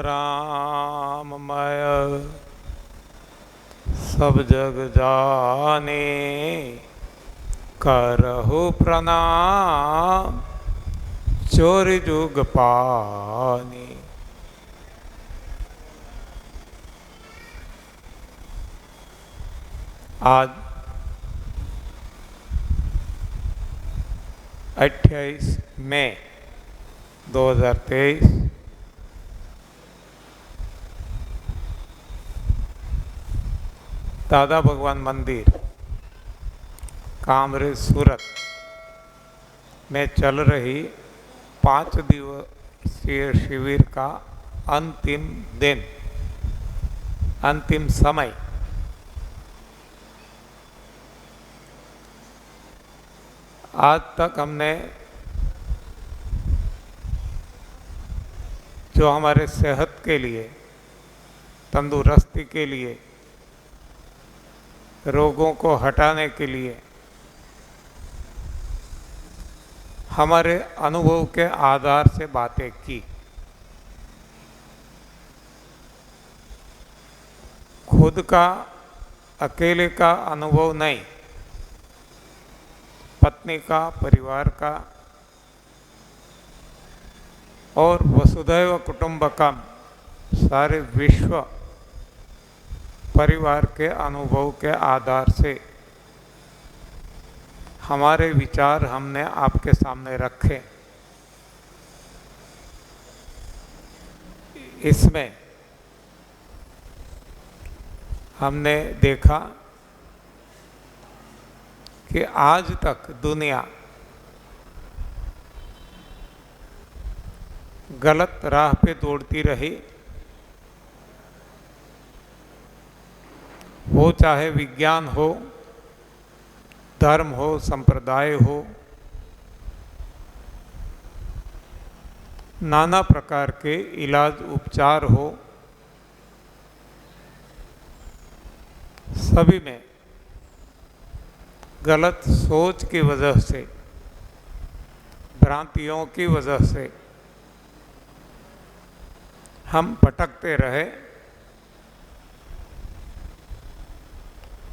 राममय सब जग जाने, करहु प्रणाम चोर जुग पानी। आज 28 मई 2023 दादा भगवान मंदिर कामरेज सूरत में चल रही 5 दिवसीय शिविर का अंतिम दिन, अंतिम समय। आज तक हमने जो हमारे सेहत के लिए, तंदुरुस्ती के लिए, रोगों को हटाने के लिए हमारे अनुभव के आधार से बातें की। खुद का अकेले का अनुभव नहीं, पत्नी का, परिवार का और वसुधैव कुटुंबकम सारे विश्व परिवार के अनुभव के आधार से हमारे विचार हमने आपके सामने रखे। इसमें हमने देखा कि आज तक दुनिया गलत राह पे दौड़ती रही, वो चाहे विज्ञान हो, धर्म हो, संप्रदाय हो, नाना प्रकार के इलाज उपचार हो, सभी में गलत सोच की वजह से, भ्रांतियों की वजह से हम भटकते रहे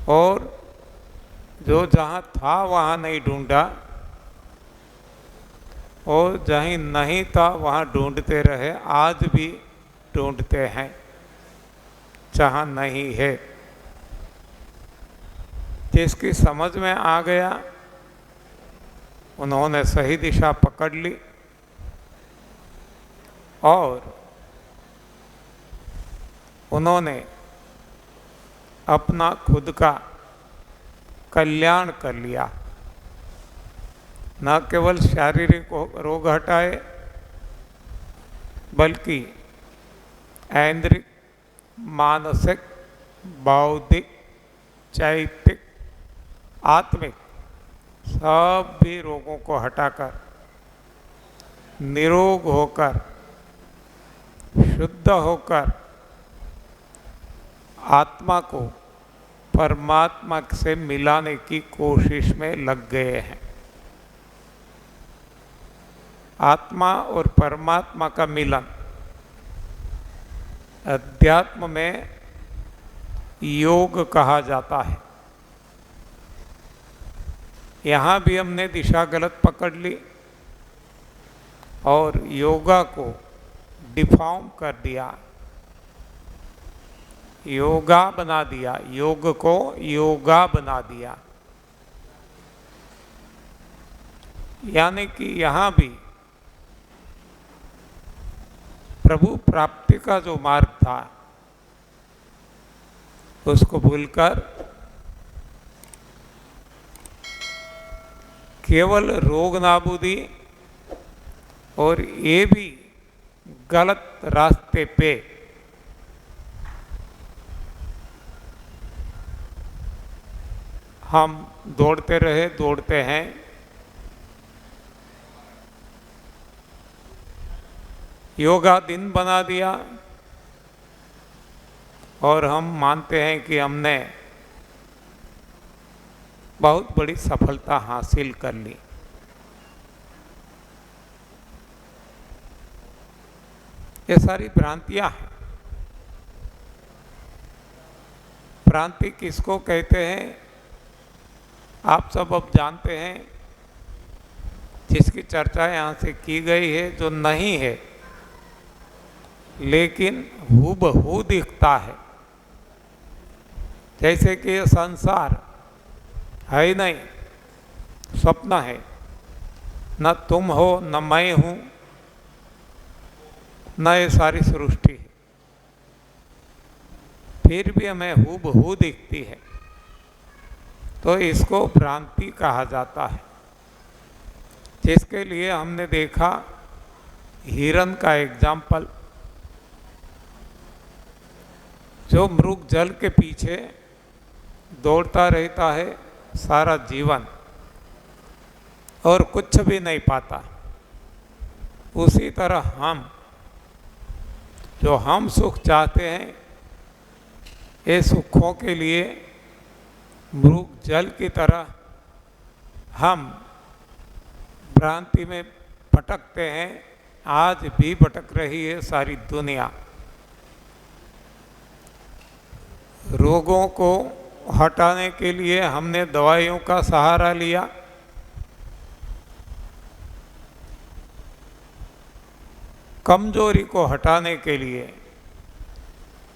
और जो जहाँ था वहाँ नहीं ढूंढा और जहीं नहीं था वहाँ ढूंढते रहे। आज भी ढूंढते हैं जहाँ नहीं है। जिसकी समझ में आ गया उन्होंने सही दिशा पकड़ ली और उन्होंने अपना खुद का कल्याण कर लिया। न केवल शारीरिक रोग हटाए बल्कि ऐन्द्रिक, मानसिक, बौद्धिक, चैतिक, आत्मिक सब भी रोगों को हटाकर निरोग होकर, शुद्ध होकर आत्मा को परमात्मा से मिलाने की कोशिश में लग गए हैं। आत्मा और परमात्मा का मिलन अध्यात्म में योग कहा जाता है। यहाँ भी हमने दिशा गलत पकड़ ली और योगा को डिफॉर्म कर दिया, योगा बना दिया, योग को योगा बना दिया। यानी कि यहाँ भी प्रभु प्राप्ति का जो मार्ग था उसको भूलकर केवल रोग नाबूदी और ये भी गलत रास्ते पे हम दौड़ते रहे, दौड़ते हैं। योगा दिन बना दिया और हम मानते हैं कि हमने बहुत बड़ी सफलता हासिल कर ली। ये सारी भ्रांतियां हैं। भ्रांति किसको कहते हैं आप सब अब जानते हैं, जिसकी चर्चा यहाँ से की गई है, जो नहीं है लेकिन हूबहू दिखता है। जैसे कि ये संसार है ही नहीं, स्वप्न है, न तुम हो न मैं हूँ न ये सारी सृष्टि है, फिर भी हमें हूबहू दिखती है, तो इसको भ्रांति कहा जाता है। जिसके लिए हमने देखा हिरण का एग्जाम्पल, जो मृग जल के पीछे दौड़ता रहता है सारा जीवन और कुछ भी नहीं पाता, उसी तरह हम सुख चाहते हैं, ये सुखों के लिए मृग जल की तरह हम भ्रांति में भटकते हैं। आज भी भटक रही है सारी दुनिया। रोगों को हटाने के लिए हमने दवाइयों का सहारा लिया, कमजोरी को हटाने के लिए,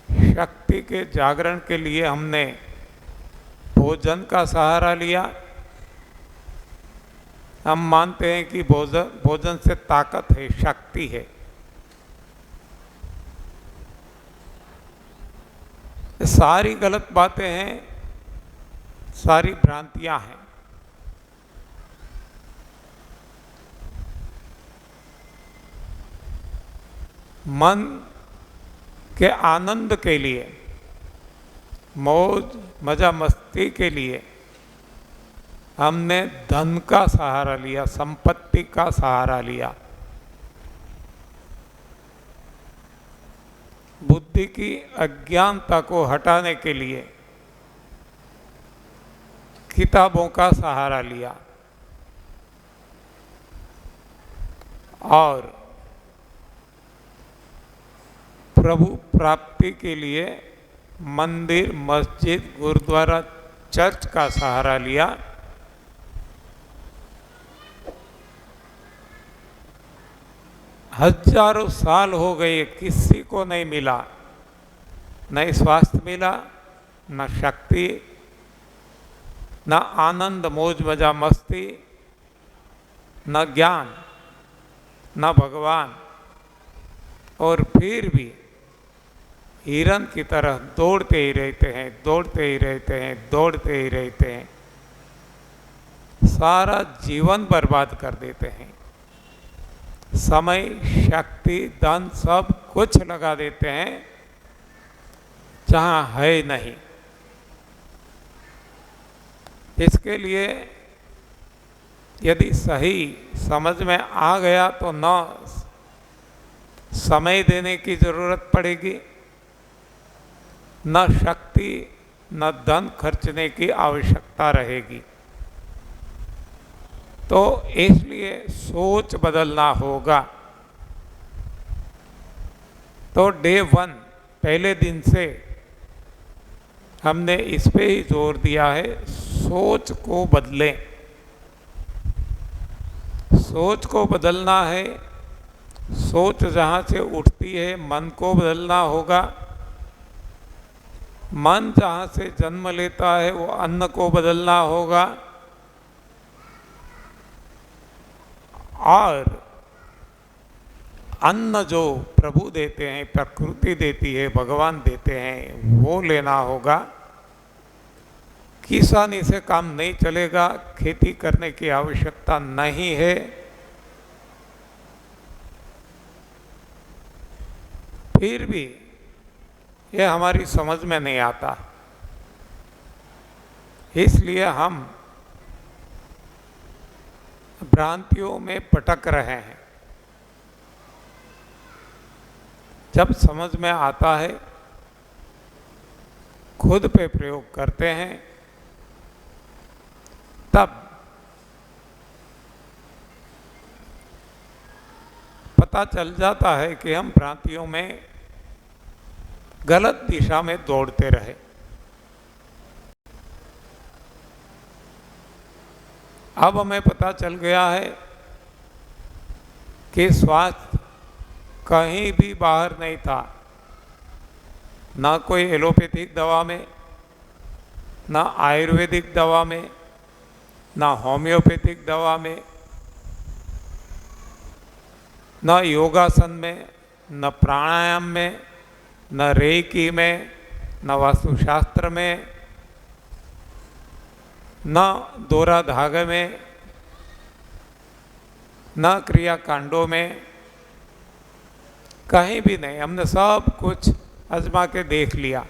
शक्ति के जागरण के लिए हमने भोजन का सहारा लिया। हम मानते हैं कि भोजन से ताकत है, शक्ति है। सारी गलत बातें हैं, सारी भ्रांतियां हैं। मन के आनंद के लिए, मौज मजा मस्ती के लिए हमने धन का सहारा लिया, संपत्ति का सहारा लिया। बुद्धि की अज्ञानता को हटाने के लिए किताबों का सहारा लिया और प्रभु प्राप्ति के लिए मंदिर, मस्जिद, गुरुद्वारा, चर्च का सहारा लिया। हजारों साल हो गए, किसी को नहीं मिला, न स्वास्थ्य मिला, न शक्ति, न आनंद, मौज मजा मस्ती, न ज्ञान, न भगवान, और फिर भी हिरण की तरह दौड़ते ही रहते हैं, दौड़ते ही रहते हैं, दौड़ते ही रहते हैं, सारा जीवन बर्बाद कर देते हैं। समय, शक्ति, धन सब कुछ लगा देते हैं जहां है नहीं। इसके लिए यदि सही समझ में आ गया तो न समय देने की जरूरत पड़ेगी, न शक्ति न धन खर्चने की आवश्यकता रहेगी। तो इसलिए सोच बदलना होगा। तो डे 1 पहले दिन से हमने इस पे ही जोर दिया है, सोच को बदलें। सोच को बदलना है। सोच जहाँ से उठती है, मन को बदलना होगा। मन जहाँ से जन्म लेता है, वो अन्न को बदलना होगा। और अन्न जो प्रभु देते हैं, प्रकृति देती है, भगवान देते हैं, वो लेना होगा। किसानी से काम नहीं चलेगा, खेती करने की आवश्यकता नहीं है। फिर भी ये हमारी समझ में नहीं आता, इसलिए हम भ्रांतियों में भटक रहे हैं। जब समझ में आता है, खुद पे प्रयोग करते हैं, तब पता पता चल जाता है कि हम भ्रांतियों में गलत दिशा में दौड़ते रहे। अब हमें पता चल गया है कि स्वास्थ्य कहीं भी बाहर नहीं था, ना कोई एलोपैथिक दवा में, ना आयुर्वेदिक दवा में, ना होम्योपैथिक दवा में, न योगासन में, न प्राणायाम में, न रेकी में, न वास्तुशास्त्र में, न दोरा धागे में, न क्रियाकांडों में, कहीं भी नहीं। हमने सब कुछ आजमा के देख लिया।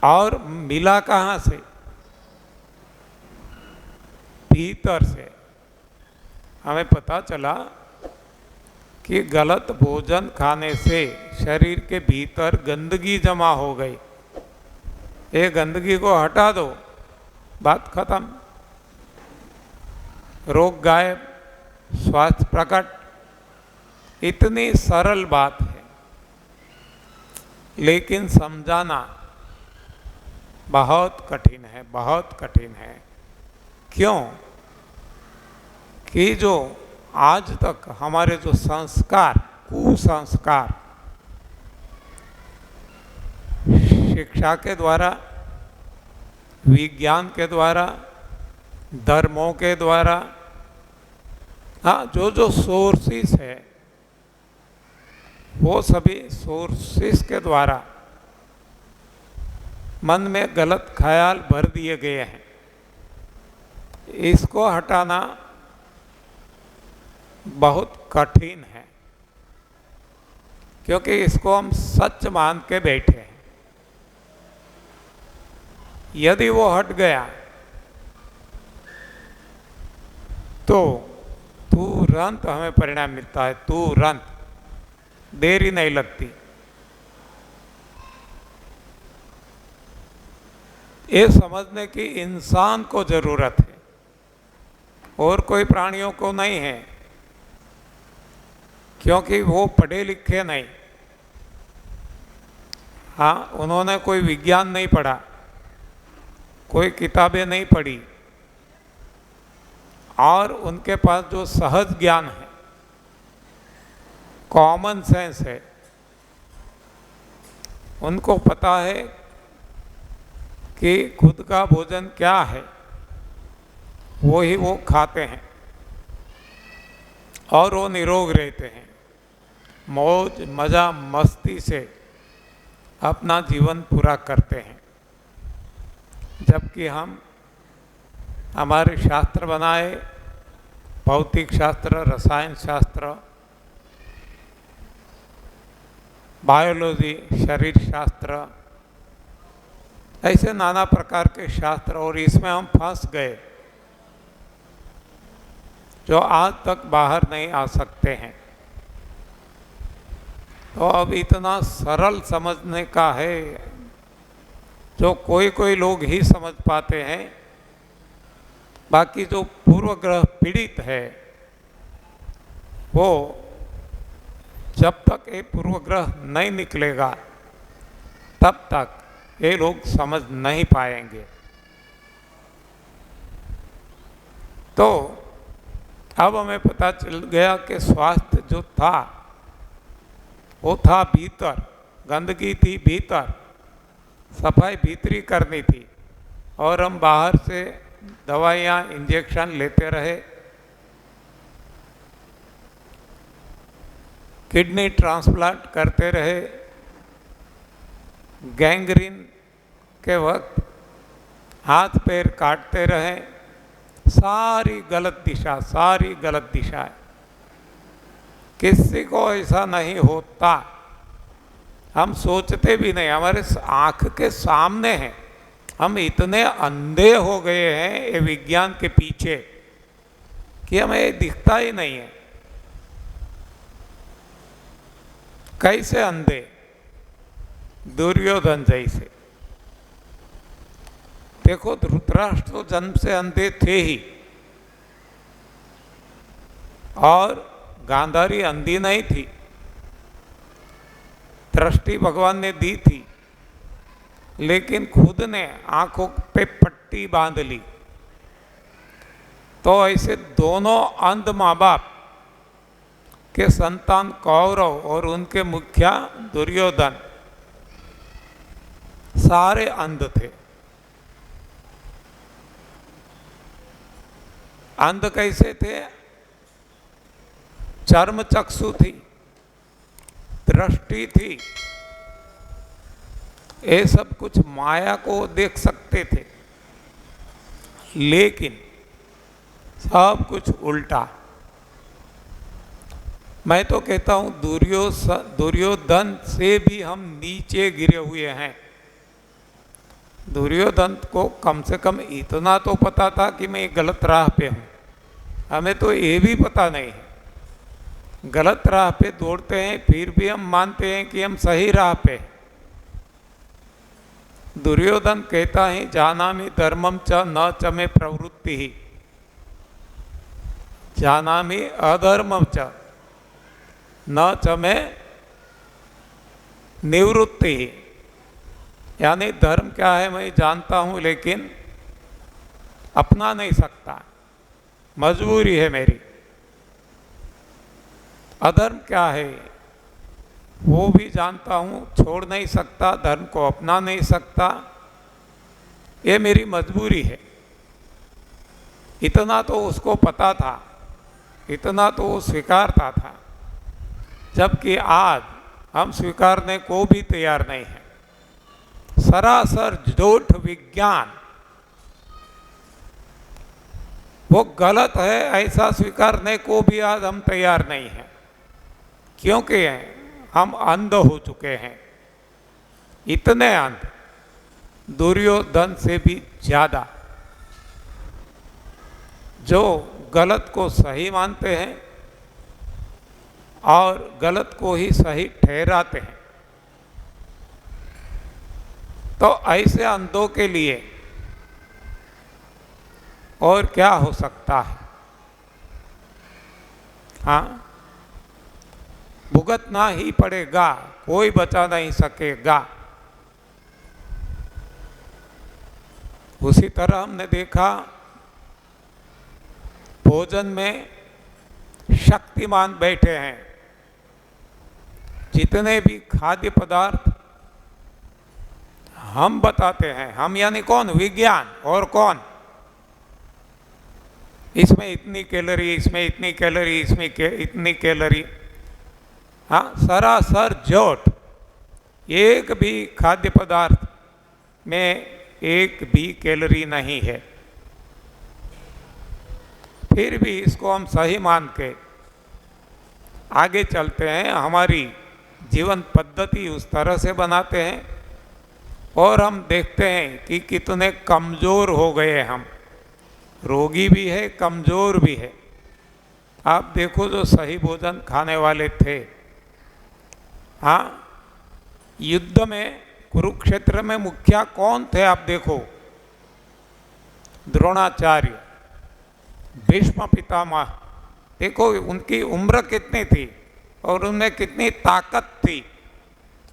और मिला कहाँ से? भीतर से। हमें पता चला कि गलत भोजन खाने से शरीर के भीतर गंदगी जमा हो गई। ये गंदगी को हटा दो, बात खत्म, रोग गायब, स्वास्थ्य प्रकट। इतनी सरल बात है, लेकिन समझाना बहुत कठिन है, बहुत कठिन है। क्यों? कि जो आज तक हमारे जो संस्कार, कुसंस्कार, शिक्षा के द्वारा, विज्ञान के द्वारा, धर्मों के द्वारा, हाँ, जो सोर्सेस है, वो सभी सोर्सेस के द्वारा मन में गलत ख्याल भर दिए गए हैं। इसको हटाना बहुत कठिन है, क्योंकि इसको हम सच मान के बैठे हैं। यदि वो हट गया तो तुरंत हमें परिणाम मिलता है, तुरंत, देरी नहीं लगती। ये समझने की इंसान को जरूरत है, और कोई प्राणियों को नहीं है, क्योंकि वो पढ़े लिखे नहीं। हाँ, उन्होंने कोई विज्ञान नहीं पढ़ा, कोई किताबें नहीं पढ़ी, और उनके पास जो सहज ज्ञान है, कॉमन सेंस है, उनको पता है कि खुद का भोजन क्या है, वो ही वो खाते हैं और वो निरोग रहते हैं, मौज मजा मस्ती से अपना जीवन पूरा करते हैं। जबकि हम, हमारे शास्त्र बनाए, भौतिक शास्त्र, रसायन शास्त्र, बायोलॉजी, शरीर शास्त्र, ऐसे नाना प्रकार के शास्त्र, और इसमें हम फंस गए, जो आज तक बाहर नहीं आ सकते हैं। तो अब इतना सरल समझने का है, जो कोई कोई लोग ही समझ पाते हैं। बाकी जो पूर्वग्रह पीड़ित है, वो जब तक ये पूर्वग्रह नहीं निकलेगा, तब तक ये लोग समझ नहीं पाएंगे। तो अब हमें पता चल गया कि स्वास्थ्य जो था, वो था भीतर, गंदगी थी भीतर, सफाई भीतरी करनी थी, और हम बाहर से दवाइयाँ, इंजेक्शन लेते रहे। किडनी ट्रांसप्लांट करते रहे, गैंग्रीन के वक्त हाथ पैर काटते रहे। सारी गलत दिशा, सारी गलत दिशा है। किसी को ऐसा नहीं होता, हम सोचते भी नहीं, हमारे आँख के सामने है। हम इतने अंधे हो गए हैं ये विज्ञान के पीछे कि हमें दिखता ही नहीं है। कैसे अंधे? दुर्योधन जैसे। देखो, धृतराष्ट्र तो जन्म से अंधे थे ही, और गांधारी अंधी नहीं थी, दृष्टि भगवान ने दी थी, लेकिन खुद ने आंखों पे पट्टी बांध ली। तो ऐसे दोनों अंध माँ बाप के संतान कौरव और उनके मुखिया दुर्योधन सारे अंध थे। अंध कैसे थे? चर्म चक्षु थी, दृष्टि थी, ये सब कुछ माया को देख सकते थे, लेकिन सब कुछ उल्टा। मैं तो कहता हूं दुर्योधन से भी हम नीचे गिरे हुए हैं। दुर्योधन को कम से कम इतना तो पता था कि मैं गलत राह पे हूं। हमें तो ये भी पता नहीं है, गलत राह पे दौड़ते हैं, फिर भी हम मानते हैं कि हम सही राह पे हैं। दुर्योधन कहता है जानामि धर्मम च न च मे प्रवृत्ति ही, जानामि अधर्मम च न च मे निवृत्ति ही। यानी धर्म क्या है मैं जानता हूं, लेकिन अपना नहीं सकता, मजबूरी है मेरी। अधर्म क्या है वो भी जानता हूं, छोड़ नहीं सकता, धर्म को अपना नहीं सकता, ये मेरी मजबूरी है। इतना तो उसको पता था, इतना तो वो स्वीकारता था, जबकि आज हम स्वीकारने को भी तैयार नहीं है। सरासर झूठ विज्ञान, वो गलत है ऐसा स्वीकारने को भी आज हम तैयार नहीं हैं, क्योंकि हम अंध हो चुके हैं, इतने अंध, दुर्योधन से भी ज्यादा, जो गलत को सही मानते हैं और गलत को ही सही ठहराते हैं। तो ऐसे अंधों के लिए और क्या हो सकता है? हाँ, भुगतना ही पड़ेगा, कोई बचा नहीं सकेगा। उसी तरह हमने देखा भोजन में शक्तिमान बैठे हैं। जितने भी खाद्य पदार्थ हम बताते हैं, हम यानी कौन? विज्ञान। और कौन? इसमें इतनी कैलोरी, इसमें इतनी कैलोरी, इसमें इतनी कैलोरी। हाँ, सरासर झूठ। एक भी खाद्य पदार्थ में एक भी कैलोरी नहीं है, फिर भी इसको हम सही मान के आगे चलते हैं, हमारी जीवन पद्धति उस तरह से बनाते हैं और हम देखते हैं कि कितने कमज़ोर हो गए हम। रोगी भी है, कमज़ोर भी है। आप देखो जो सही भोजन खाने वाले थे, हाँ, युद्ध में कुरुक्षेत्र में मुखिया कौन थे? आप देखो, द्रोणाचार्य, भीष्म पितामह। देखो उनकी उम्र कितनी थी और उनमें कितनी ताकत थी।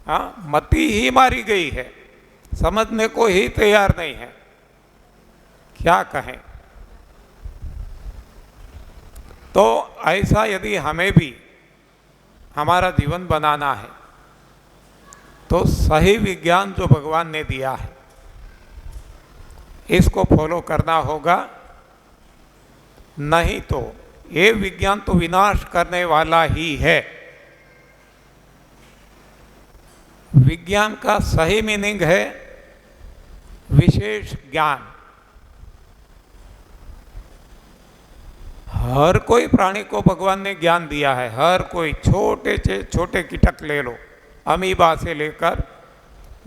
हाँ, मती ही मारी गई है, समझने को ही तैयार नहीं है, क्या कहें। तो ऐसा यदि हमें भी हमारा जीवन बनाना है तो सही विज्ञान जो भगवान ने दिया है इसको फॉलो करना होगा, नहीं तो ये विज्ञान तो विनाश करने वाला ही है। विज्ञान का सही मीनिंग है विशेष ज्ञान। हर कोई प्राणी को भगवान ने ज्ञान दिया है, हर कोई, छोटे से छोटे कीटक ले लो, अमीबा से लेकर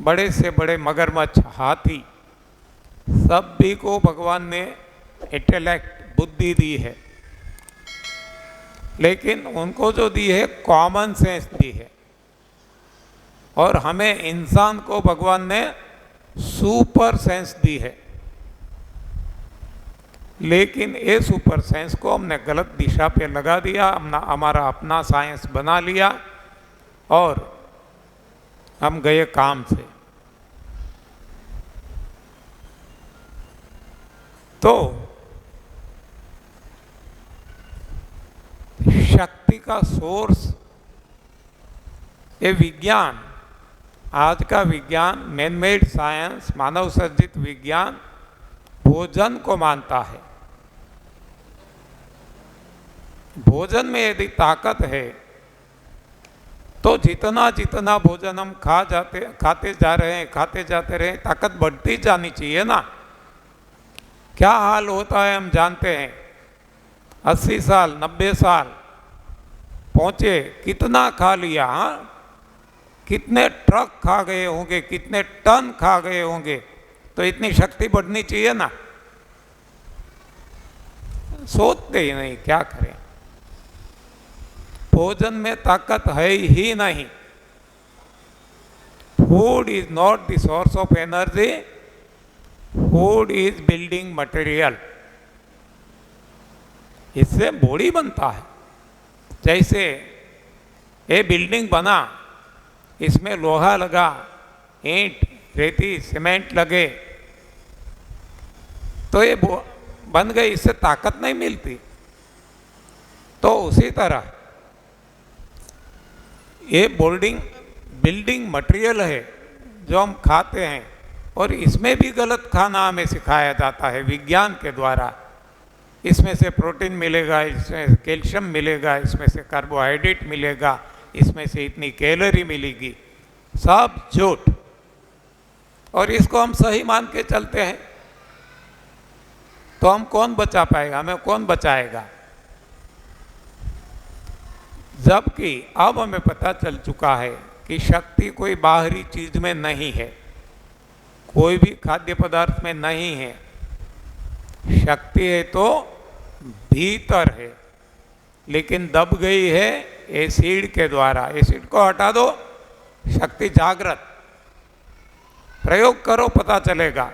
बड़े से बड़े मगरमच्छ, हाथी, सभी को भगवान ने इंटेलेक्ट, बुद्धि दी है, लेकिन उनको जो दी है कॉमन सेंस दी है। और हमें इंसान को भगवान ने सुपर सेंस दी है। लेकिन ये सुपर साइंस को हमने गलत दिशा पे लगा दिया, हमने हमारा अपना साइंस बना लिया और हम गए काम से। तो शक्ति का सोर्स ये विज्ञान, आज का विज्ञान, मैन मेड साइंस, मानव सर्जित विज्ञान भोजन को मानता है। भोजन में यदि ताकत है तो जितना जितना भोजन हम खाते जाते रहे, ताकत बढ़ती जानी चाहिए ना। क्या हाल होता है हम जानते हैं। 80 साल 90 साल पहुंचे, कितना खा लिया, हाँ, कितने ट्रक खा गए होंगे, कितने टन खा गए होंगे, तो इतनी शक्ति बढ़नी चाहिए ना। सोचते ही नहीं, क्या करें। भोजन में ताकत है ही नहीं। Food is not the source of energy, food is building material. इससे बॉडी बनता है। जैसे ये बिल्डिंग बना, इसमें लोहा लगा, ईंट, रेती, सीमेंट लगे, तो ये बन गई, इससे ताकत नहीं मिलती। तो उसी तरह ये बिल्डिंग मटेरियल है जो हम खाते हैं, और इसमें भी गलत खाना हमें सिखाया जाता है विज्ञान के द्वारा। इसमें से प्रोटीन मिलेगा, इसमें कैल्शियम मिलेगा, इसमें से कार्बोहाइड्रेट मिलेगा, इसमें से इतनी कैलोरी मिलेगी, सब झूठ। और इसको हम सही मान के चलते हैं, तो हम कौन बचा पाएगा, हमें कौन बचाएगा। जबकि अब हमें पता चल चुका है कि शक्ति कोई बाहरी चीज में नहीं है, कोई भी खाद्य पदार्थ में नहीं है। शक्ति है तो भीतर है, लेकिन दब गई है एसिड के द्वारा। एसिड को हटा दो, शक्ति जागृत। प्रयोग करो, पता चलेगा।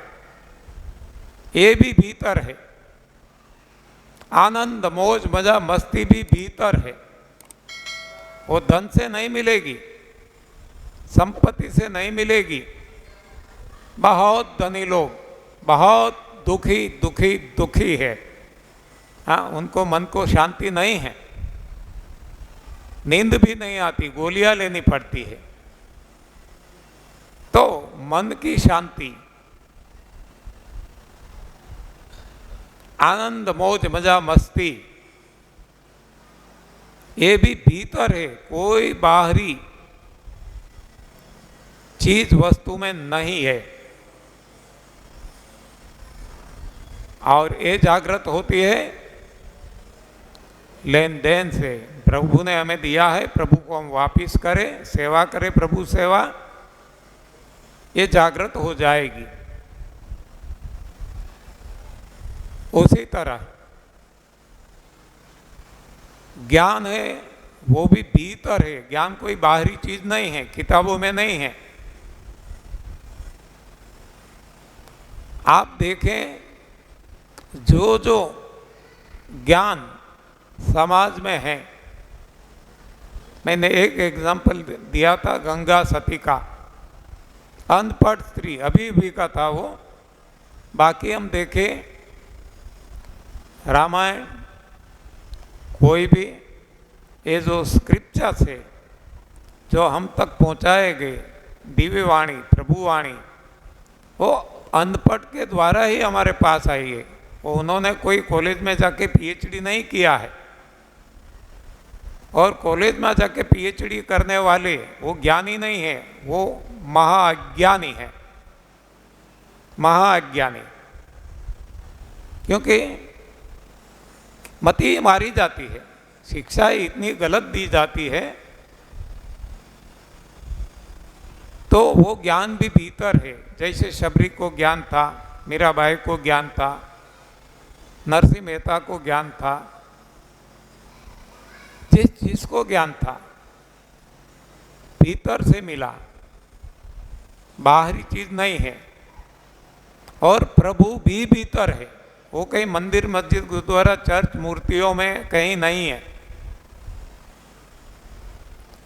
ये भी भीतर है। आनंद, मौज, मजा, मस्ती भी भीतर है। वो धन से नहीं मिलेगी, संपत्ति से नहीं मिलेगी। बहुत धनी लोग बहुत दुखी है, हाँ, उनको मन को शांति नहीं है, नींद भी नहीं आती, गोलियां लेनी पड़ती है। तो मन की शांति, आनंद, मौज, मजा, मस्ती, ये भी भीतर है, कोई बाहरी चीज वस्तु में नहीं है। और ये जागृत होती है लेन देन से। प्रभु ने हमें दिया है, प्रभु को हम वापिस करें, सेवा करें, प्रभु सेवा, ये जागृत हो जाएगी। उसी तरह ज्ञान है, वो भी भीतर है। ज्ञान कोई बाहरी चीज नहीं है, किताबों में नहीं है। आप देखें, जो जो ज्ञान समाज में है, मैंने एक एग्जाम्पल दिया था गंगा सती का, अनपढ़ स्त्री अभी भी का था वो। बाकी हम देखें रामायण, कोई भी ये जो स्क्रिप्चर्स है जो हम तक पहुंचाए गए, दिव्य वाणी, प्रभु वाणी, वो अनपढ़ के द्वारा ही हमारे पास आई है। वो उन्होंने कोई कॉलेज में जाके पीएचडी नहीं किया है। और कॉलेज में जाके पीएचडी करने वाले वो ज्ञानी नहीं है, वो महाअज्ञानी है, महाअज्ञानी। क्योंकि मति मारी जाती है, शिक्षा इतनी गलत दी जाती है, तो वो ज्ञान भी भीतर है। जैसे शबरी को ज्ञान था, मीराबाई को ज्ञान था, नरसिंह मेहता को ज्ञान था, जिसको ज्ञान था भीतर से मिला, बाहरी चीज नहीं है। और प्रभु भी भीतर है, वो कहीं मंदिर मस्जिद गुरुद्वारा चर्च मूर्तियों में कहीं नहीं है,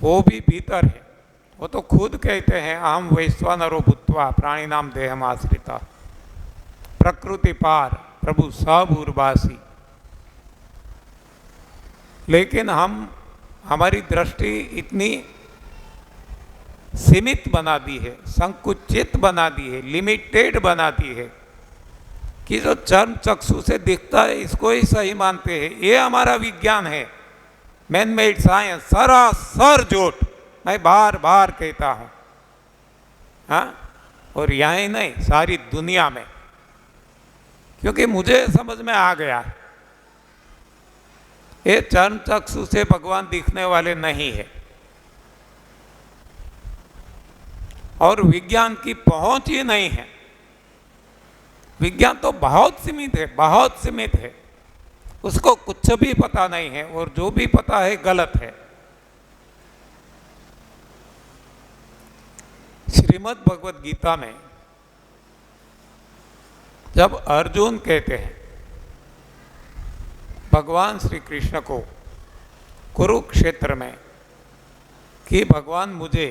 वो भी भीतर है। वो तो खुद कहते हैं अहम वैश्वानरो भूत्वा प्राणी नाम देहम आश्रिता, प्रकृति पार प्रभु सबूर्वासी। लेकिन हमारी दृष्टि इतनी सीमित बना दी है, संकुचित बना दी है, लिमिटेड बना दी है कि जो चर्म चक्षु से दिखता है इसको ही सही मानते हैं। ये हमारा विज्ञान है, मैन मेड साइंस, सरासर झूठ, मैं बार बार कहता हूँ। हाँ, और यहाँ ही नहीं, सारी दुनिया में, क्योंकि मुझे समझ में आ गया ये चर्म चक्षु से भगवान दिखने वाले नहीं है, और विज्ञान की पहुंच ही नहीं है। विज्ञान तो बहुत सीमित है, बहुत सीमित है, उसको कुछ भी पता नहीं है, और जो भी पता है गलत है। श्रीमद् भगवद गीता में जब अर्जुन कहते हैं भगवान श्री कृष्ण को कुरुक्षेत्र में कि भगवान मुझे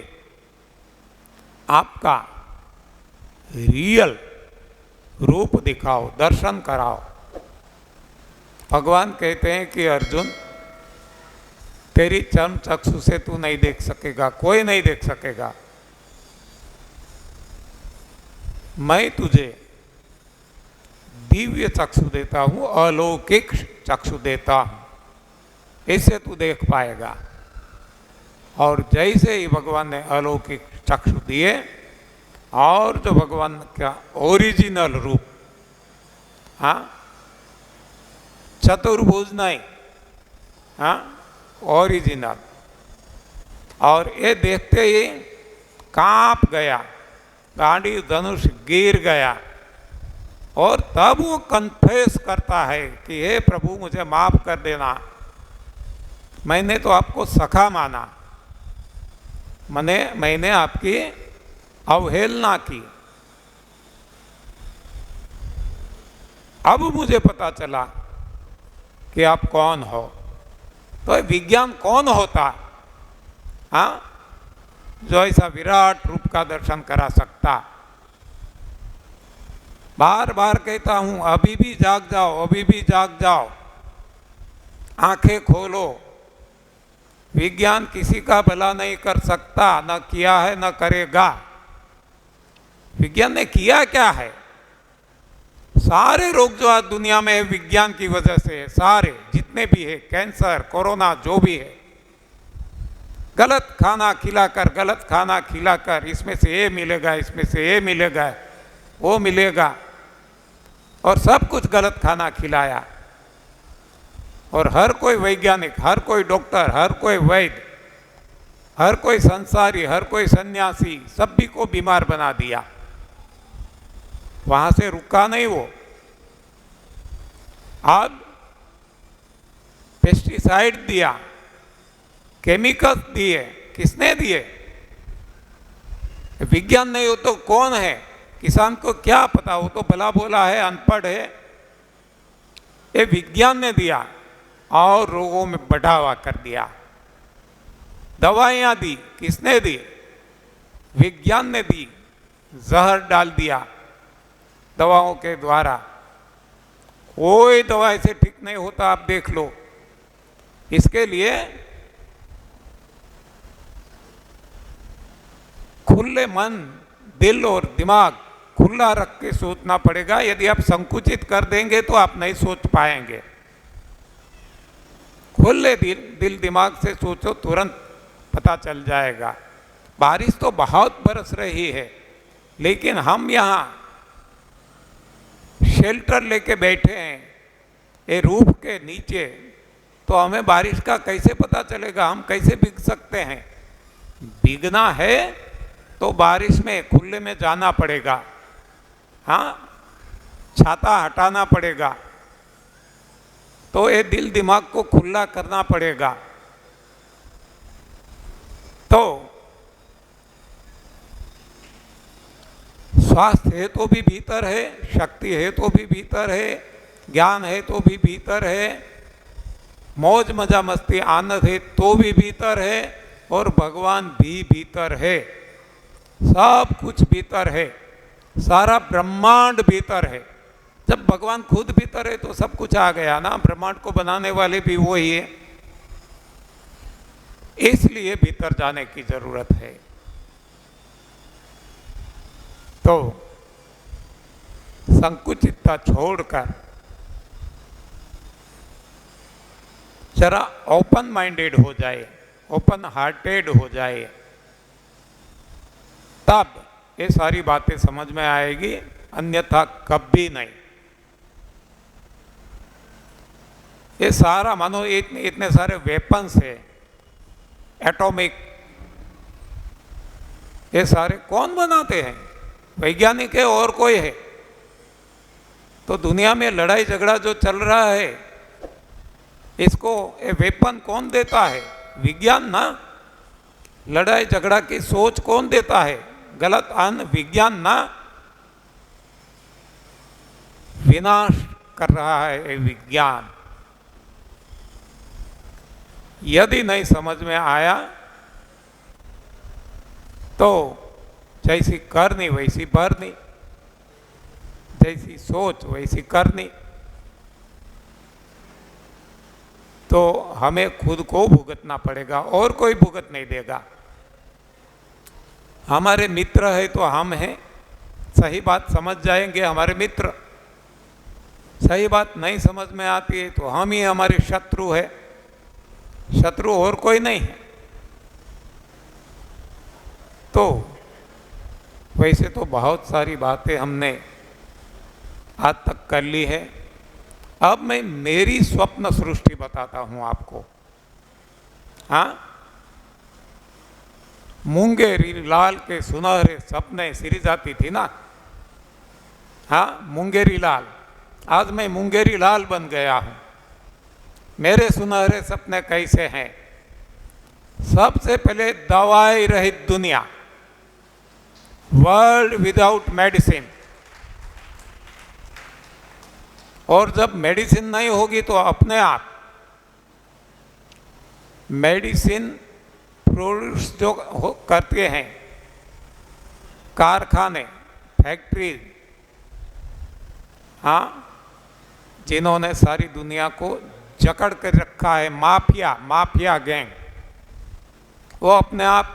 आपका रियल रूप दिखाओ, दर्शन कराओ, भगवान कहते हैं कि अर्जुन तेरी चर्म चक्षु से तू नहीं देख सकेगा, कोई नहीं देख सकेगा, मैं तुझे दिव्य चक्षु देता हूं, अलौकिक चक्षु देता हूं, इससे तू देख पाएगा। और जैसे ही भगवान ने अलौकिक चक्षु दिए, और जो भगवान का ओरिजिनल रूप, हाँ, चतुर्भुज नहीं, हाँ, ओरिजिनल, और ये देखते ही कांप गया, गांडी धनुष गिर गया, और तब वो कन्फेस करता है कि हे प्रभु मुझे माफ कर देना, मैंने तो आपको सखा माना, मैंने आपकी अवहेलना की, अब मुझे पता चला कि आप कौन हो। तो विज्ञान कौन होता, हाँ, जो ऐसा विराट रूप का दर्शन करा सकता। बार बार कहता हूं, अभी भी जाग जाओ, अभी भी जाग जाओ, आंखें खोलो। विज्ञान किसी का भला नहीं कर सकता, न किया है न करेगा। विज्ञान ने किया क्या है? सारे रोग जो आज दुनिया में है विज्ञान की वजह से है, सारे जितने भी है, कैंसर, कोरोना, जो भी है, गलत खाना खिलाकर, गलत खाना खिलाकर, इसमें से ये मिलेगा, इसमें से ये मिलेगा, वो मिलेगा, और सब कुछ गलत खाना खिलाया। और हर कोई वैज्ञानिक, हर कोई डॉक्टर, हर कोई वैद्य, हर कोई संसारी, हर कोई सन्यासी, सभी को बीमार बना दिया। वहां से रुका नहीं वो। अब पेस्टिसाइड दिया, केमिकल्स दिए, किसने दिए? विज्ञान नहीं हो तो कौन है? किसान को क्या पता, वो तो भला बोला है, अनपढ़ है। ये विज्ञान ने दिया और रोगों में बढ़ावा कर दिया। दवाइयां दी, किसने दी? विज्ञान ने दी, जहर डाल दिया दवाओं के द्वारा। कोई दवाई से ठीक नहीं होता, आप देख लो। इसके लिए खुले मन, दिल और दिमाग खुला रख के सोचना पड़ेगा। यदि आप संकुचित कर देंगे तो आप नहीं सोच पाएंगे। खुले दिल दिमाग से सोचो, तुरंत पता चल जाएगा। बारिश तो बहुत बरस रही है, लेकिन हम यहाँ शेल्टर लेके बैठे हैं ये रूफ के नीचे, तो हमें बारिश का कैसे पता चलेगा? हम कैसे भीग सकते हैं? भीगना है तो बारिश में खुले में जाना पड़ेगा, हाँ, छाता हटाना पड़ेगा, तो ये दिल दिमाग को खुला करना पड़ेगा। तो स्वास्थ्य है तो भी भीतर है, शक्ति है तो भी भीतर है, ज्ञान है तो भी भीतर है, मौज मजा मस्ती आनंद है तो भी भीतर है, और भगवान भी भीतर है। सब कुछ भीतर है, सारा ब्रह्मांड भीतर है। जब भगवान खुद भीतर है तो सब कुछ आ गया ना, ब्रह्मांड को बनाने वाले भी वो ही है। इसलिए भीतर जाने की जरूरत है। तो संकुचितता छोड़कर जरा ओपन माइंडेड हो जाए, ओपन हार्टेड हो जाए, तब ये सारी बातें समझ में आएगी, अन्यथा कभी नहीं। ये सारा मानो इतने सारे वेपन्स है एटॉमिक, ये सारे कौन बनाते हैं? वैज्ञानिक है और कोई है? तो दुनिया में लड़ाई झगड़ा जो चल रहा है, इसको ये वेपन कौन देता है? विज्ञान ना। लड़ाई झगड़ा की सोच कौन देता है? गलत अन्न विज्ञान ना। विनाश कर रहा है ये विज्ञान। यदि नहीं समझ में आया तो जैसी करनी वैसी भरनी, जैसी सोच वैसी करनी, तो हमें खुद को भुगतना पड़ेगा, और कोई भुगत नहीं देगा। हमारे मित्र है तो हम हैं, सही बात समझ जाएंगे हमारे मित्र। सही बात नहीं समझ में आती है तो हम ही हमारे शत्रु है, शत्रु और कोई नहीं है। तो वैसे तो बहुत सारी बातें हमने आज तक कर ली है। अब मैं मेरी स्वप्न सृष्टि बताता हूं आपको। हाँ, मुंगेरी लाल के सुनहरे सपने सीरीज आती थी ना। हाँ, मुंगेरी लाल। आज मैं मुंगेरी लाल बन गया हूं। मेरे सुनहरे सपने कैसे हैं? सबसे पहले दवाई रहित दुनिया, वर्ल्ड विदाउट मेडिसिन। और जब मेडिसिन नहीं होगी तो अपने आप मेडिसिन प्रोड्यूस जो करते हैं कारखाने, फैक्ट्री, हाँ, जिन्होंने सारी दुनिया को जकड़ कर रखा है, माफिया गैंग, वो अपने आप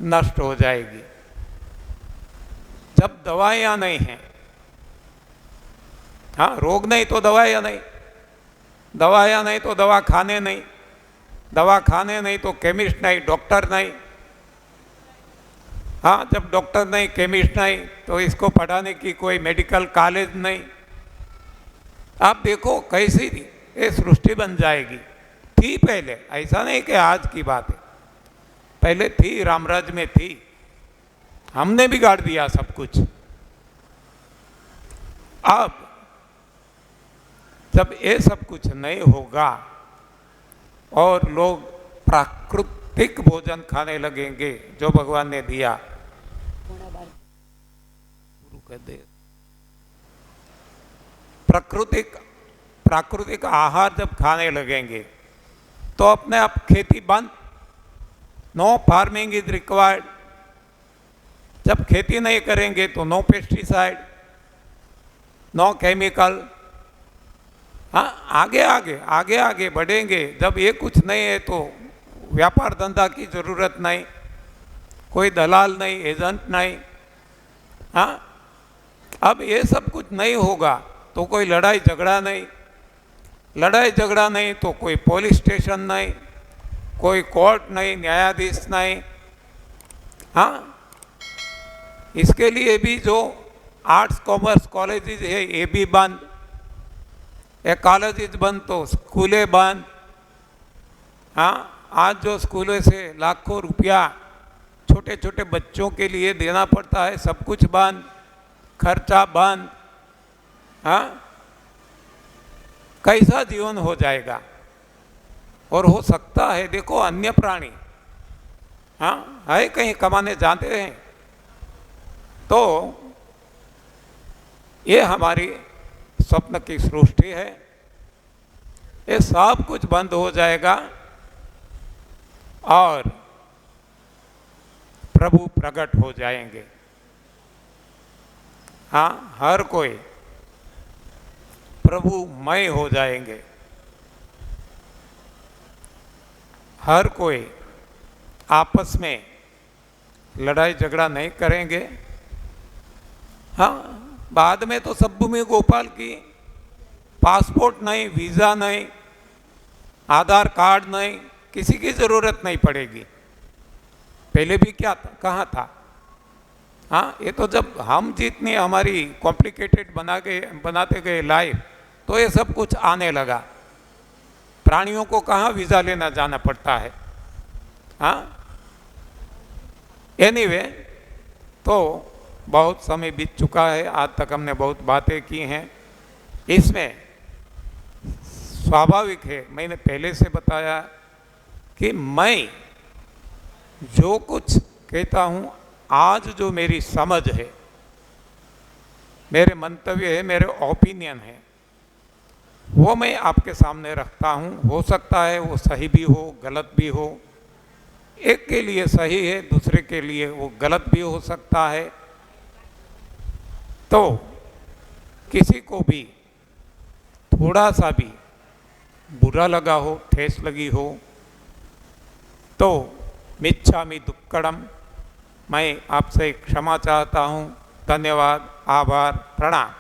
नष्ट हो जाएगी। जब दवाइयाँ नहीं हैं, हाँ, रोग नहीं तो दवाइयाँ नहीं, दवाइयाँ नहीं तो दवा खाने नहीं, दवा खाने नहीं तो केमिस्ट नहीं, डॉक्टर नहीं। हाँ, जब डॉक्टर नहीं, केमिस्ट नहीं, तो इसको पढ़ाने की कोई मेडिकल कॉलेज नहीं। आप देखो कैसी ये सृष्टि बन जाएगी। थी पहले, ऐसा नहीं कि आज की बात है, पहले थी, रामराज में थी। हमने बिगाड़ दिया सब कुछ। अब जब ये सब कुछ नहीं होगा और लोग प्राकृतिक भोजन खाने लगेंगे जो भगवान ने दिया, प्राकृतिक आहार जब खाने लगेंगे तो अपने आप खेती बंद। No farming is required. जब खेती नहीं करेंगे तो नो पेस्टिसाइड, नो केमिकल। हाँ, आगे बढ़ेंगे। जब ये कुछ नहीं है तो व्यापार धंधा की जरूरत नहीं, कोई दलाल नहीं, एजेंट नहीं। हाँ, अब ये सब कुछ नहीं होगा तो कोई लड़ाई झगड़ा नहीं तो कोई पुलिस स्टेशन नहीं, कोई कोर्ट नहीं, न्यायाधीश नहीं। हाँ, इसके लिए भी जो आर्ट्स कॉमर्स कॉलेजेस है ये भी बंद। ये कॉलेजेस बंद तो स्कूलें बंद। हाँ, आज जो स्कूलों से लाखों रुपया छोटे छोटे बच्चों के लिए देना पड़ता है, सब कुछ बंद, खर्चा बंद। हाँ, कैसा जीवन हो जाएगा? और हो सकता है, देखो अन्य प्राणी, हाँ, है कहीं कमाने जाते हैं तो ये हमारी स्वप्न की सृष्टि है, ये सब कुछ बंद हो जाएगा और प्रभु प्रकट हो जाएंगे। हाँ, हर कोई प्रभुमय हो जाएंगे, हर कोई आपस में लड़ाई झगड़ा नहीं करेंगे। हाँ, बाद में तो सब भूमि गोपाल की, पासपोर्ट नहीं, वीज़ा नहीं, आधार कार्ड नहीं, किसी की ज़रूरत नहीं पड़ेगी। पहले भी क्या था, कहाँ था? हाँ, ये तो जब हम जितनी हमारी कॉम्प्लिकेटेड बनाते गए लाइफ, तो ये सब कुछ आने लगा। प्राणियों को कहाँ वीज़ा लेना जाना पड़ता है। हाँ, एनीवे, तो बहुत समय बीत चुका है, आज तक हमने बहुत बातें की हैं। इसमें स्वाभाविक है, मैंने पहले से बताया कि मैं जो कुछ कहता हूँ, आज जो मेरी समझ है, मेरे मंतव्य है, मेरे ओपिनियन है, वो मैं आपके सामने रखता हूँ। हो सकता है वो सही भी हो, गलत भी हो। एक के लिए सही है, दूसरे के लिए वो गलत भी हो सकता है। तो किसी को भी थोड़ा सा भी बुरा लगा हो, ठेस लगी हो, तो मिच्छामि दुक्कड़म, मैं आपसे क्षमा चाहता हूँ। धन्यवाद, आभार, प्रणाम।